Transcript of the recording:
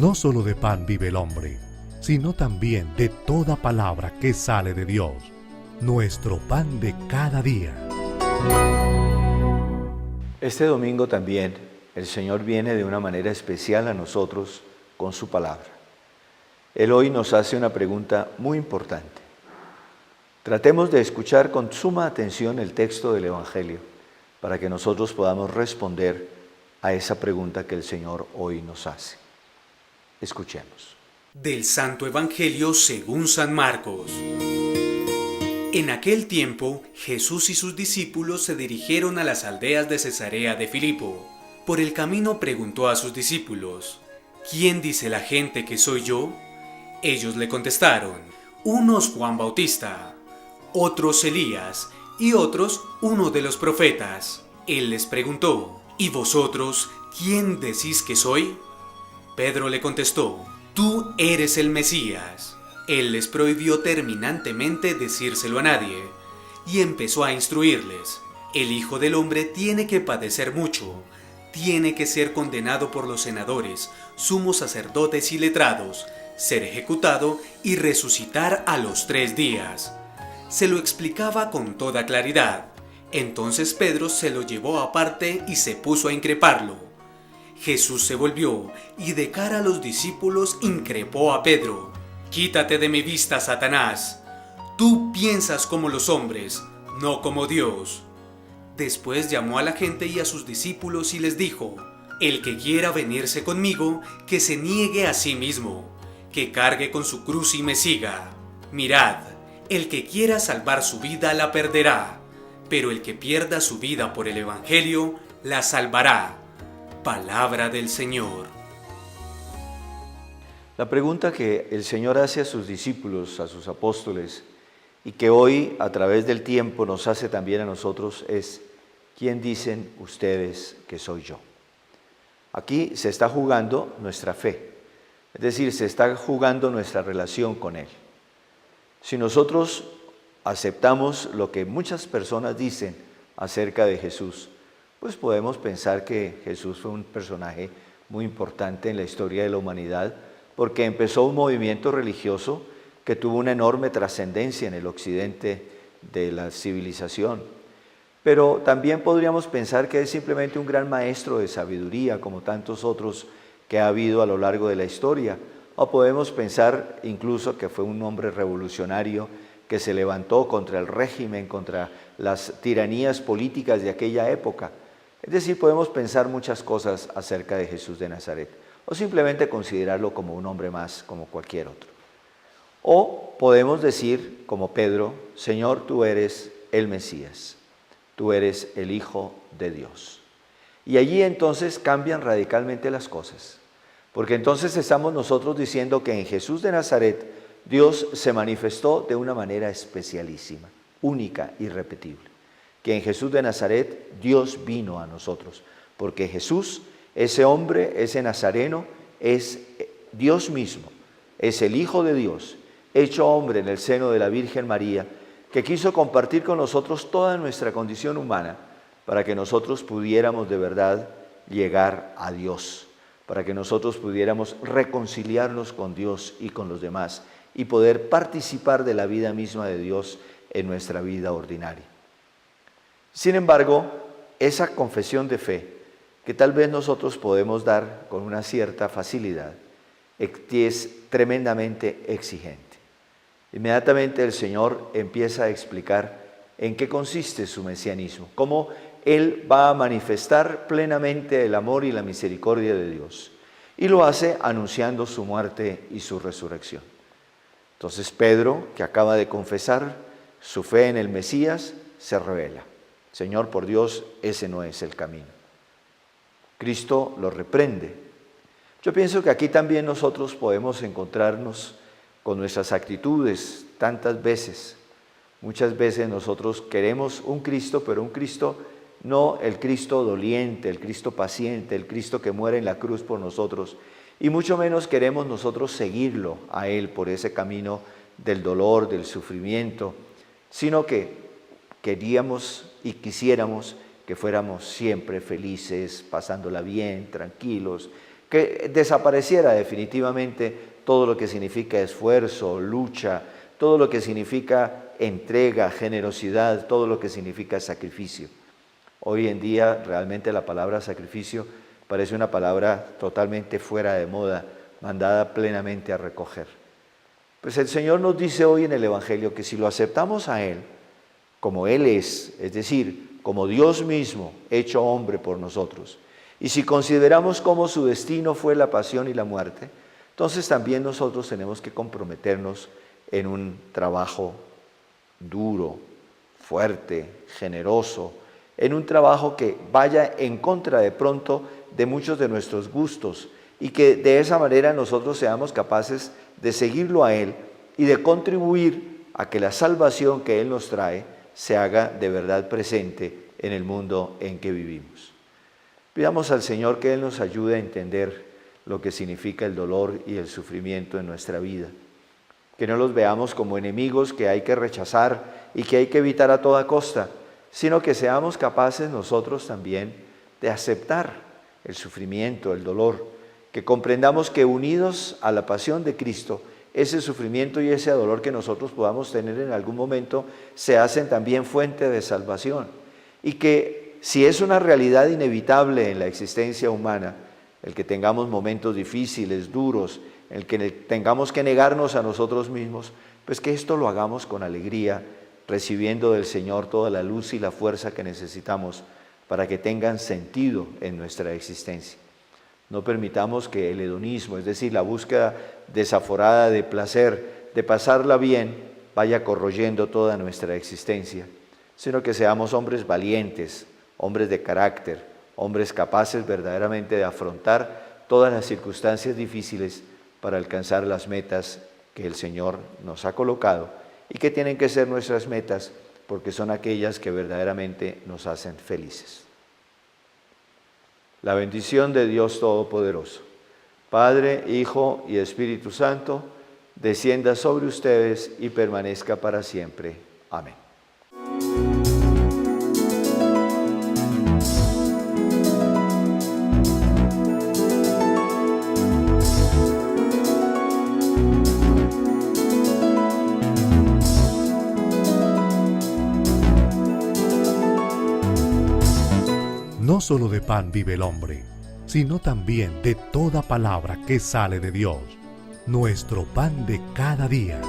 No solo de pan vive el hombre, sino también de toda palabra que sale de Dios, nuestro pan de cada día. Este domingo también el Señor viene de una manera especial a nosotros con su palabra. Él hoy nos hace una pregunta muy importante. Tratemos de escuchar con suma atención el texto del Evangelio para que nosotros podamos responder a esa pregunta que el Señor hoy nos hace. Escuchemos. Del Santo Evangelio según San Marcos. En aquel tiempo, Jesús y sus discípulos se dirigieron a las aldeas de Cesarea de Filipo. Por el camino preguntó a sus discípulos: ¿Quién dice la gente que soy yo? Ellos le contestaron: unos Juan Bautista, otros Elías y otros uno de los profetas. Él les preguntó: ¿y vosotros quién decís que soy? Pedro le contestó: tú eres el Mesías. Él les prohibió terminantemente decírselo a nadie y empezó a instruirles: el Hijo del Hombre tiene que padecer mucho, tiene que ser condenado por los senadores, sumos sacerdotes y letrados, ser ejecutado y resucitar a los 3 días. Se lo explicaba con toda claridad. Entonces Pedro se lo llevó aparte y se puso a increparlo. Jesús se volvió y de cara a los discípulos increpó a Pedro: quítate de mi vista, Satanás. Tú piensas como los hombres, no como Dios. Después llamó a la gente y a sus discípulos y les dijo: el que quiera venirse conmigo, que se niegue a sí mismo, que cargue con su cruz y me siga. Mirad, el que quiera salvar su vida la perderá, pero el que pierda su vida por el Evangelio la salvará. Palabra del Señor. La pregunta que el Señor hace a sus discípulos, a sus apóstoles, y que hoy a través del tiempo nos hace también a nosotros es: ¿quién dicen ustedes que soy yo? Aquí se está jugando nuestra fe, es decir, se está jugando nuestra relación con Él. Si nosotros aceptamos lo que muchas personas dicen acerca de Jesús, pues podemos pensar que Jesús fue un personaje muy importante en la historia de la humanidad, porque empezó un movimiento religioso que tuvo una enorme trascendencia en el occidente de la civilización. Pero también podríamos pensar que es simplemente un gran maestro de sabiduría, como tantos otros que ha habido a lo largo de la historia. O podemos pensar incluso que fue un hombre revolucionario que se levantó contra el régimen, contra las tiranías políticas de aquella época. Es decir, podemos pensar muchas cosas acerca de Jesús de Nazaret, o simplemente considerarlo como un hombre más, como cualquier otro. O podemos decir, como Pedro: Señor, tú eres el Mesías, tú eres el Hijo de Dios. Y allí entonces cambian radicalmente las cosas, porque entonces estamos nosotros diciendo que en Jesús de Nazaret Dios se manifestó de una manera especialísima, única, irrepetible. Que en Jesús de Nazaret Dios vino a nosotros, porque Jesús, ese hombre, ese nazareno, es Dios mismo, es el Hijo de Dios, hecho hombre en el seno de la Virgen María, que quiso compartir con nosotros toda nuestra condición humana, para que nosotros pudiéramos de verdad llegar a Dios, para que nosotros pudiéramos reconciliarnos con Dios y con los demás, y poder participar de la vida misma de Dios en nuestra vida ordinaria. Sin embargo, esa confesión de fe, que tal vez nosotros podemos dar con una cierta facilidad, es tremendamente exigente. Inmediatamente el Señor empieza a explicar en qué consiste su mesianismo, cómo Él va a manifestar plenamente el amor y la misericordia de Dios, y lo hace anunciando su muerte y su resurrección. Entonces Pedro, que acaba de confesar su fe en el Mesías, se revela: Señor, por Dios, ese no es el camino. Cristo lo reprende. Yo pienso que aquí también nosotros podemos encontrarnos con nuestras actitudes tantas veces. Muchas veces nosotros queremos un Cristo, pero un Cristo, no el Cristo doliente, el Cristo paciente, el Cristo que muere en la cruz por nosotros, y mucho menos queremos nosotros seguirlo a Él por ese camino del dolor, del sufrimiento, sino que queríamos y quisiéramos que fuéramos siempre felices, pasándola bien, tranquilos, que desapareciera definitivamente todo lo que significa esfuerzo, lucha, todo lo que significa entrega, generosidad, todo lo que significa sacrificio. Hoy en día realmente la palabra sacrificio parece una palabra totalmente fuera de moda, mandada plenamente a recoger. Pues el Señor nos dice hoy en el Evangelio que si lo aceptamos a Él, como Él es decir, como Dios mismo hecho hombre por nosotros, y si consideramos cómo su destino fue la pasión y la muerte, entonces también nosotros tenemos que comprometernos en un trabajo duro, fuerte, generoso, en un trabajo que vaya en contra de pronto de muchos de nuestros gustos y que de esa manera nosotros seamos capaces de seguirlo a Él y de contribuir a que la salvación que Él nos trae se haga de verdad presente en el mundo en que vivimos. Pidamos al Señor que Él nos ayude a entender lo que significa el dolor y el sufrimiento en nuestra vida. Que no los veamos como enemigos que hay que rechazar y que hay que evitar a toda costa, sino que seamos capaces nosotros también de aceptar el sufrimiento, el dolor, que comprendamos que unidos a la pasión de Cristo, ese sufrimiento y ese dolor que nosotros podamos tener en algún momento se hacen también fuente de salvación. Y que si es una realidad inevitable en la existencia humana, el que tengamos momentos difíciles, duros, el que tengamos que negarnos a nosotros mismos, pues que esto lo hagamos con alegría, recibiendo del Señor toda la luz y la fuerza que necesitamos para que tengan sentido en nuestra existencia. No permitamos que el hedonismo, es decir, la búsqueda desaforada de placer, de pasarla bien, vaya corroyendo toda nuestra existencia, sino que seamos hombres valientes, hombres de carácter, hombres capaces verdaderamente de afrontar todas las circunstancias difíciles para alcanzar las metas que el Señor nos ha colocado y que tienen que ser nuestras metas porque son aquellas que verdaderamente nos hacen felices. La bendición de Dios Todopoderoso, Padre, Hijo y Espíritu Santo, descienda sobre ustedes y permanezca para siempre. Amén. No solo de pan vive el hombre, sino también de toda palabra que sale de Dios, nuestro pan de cada día.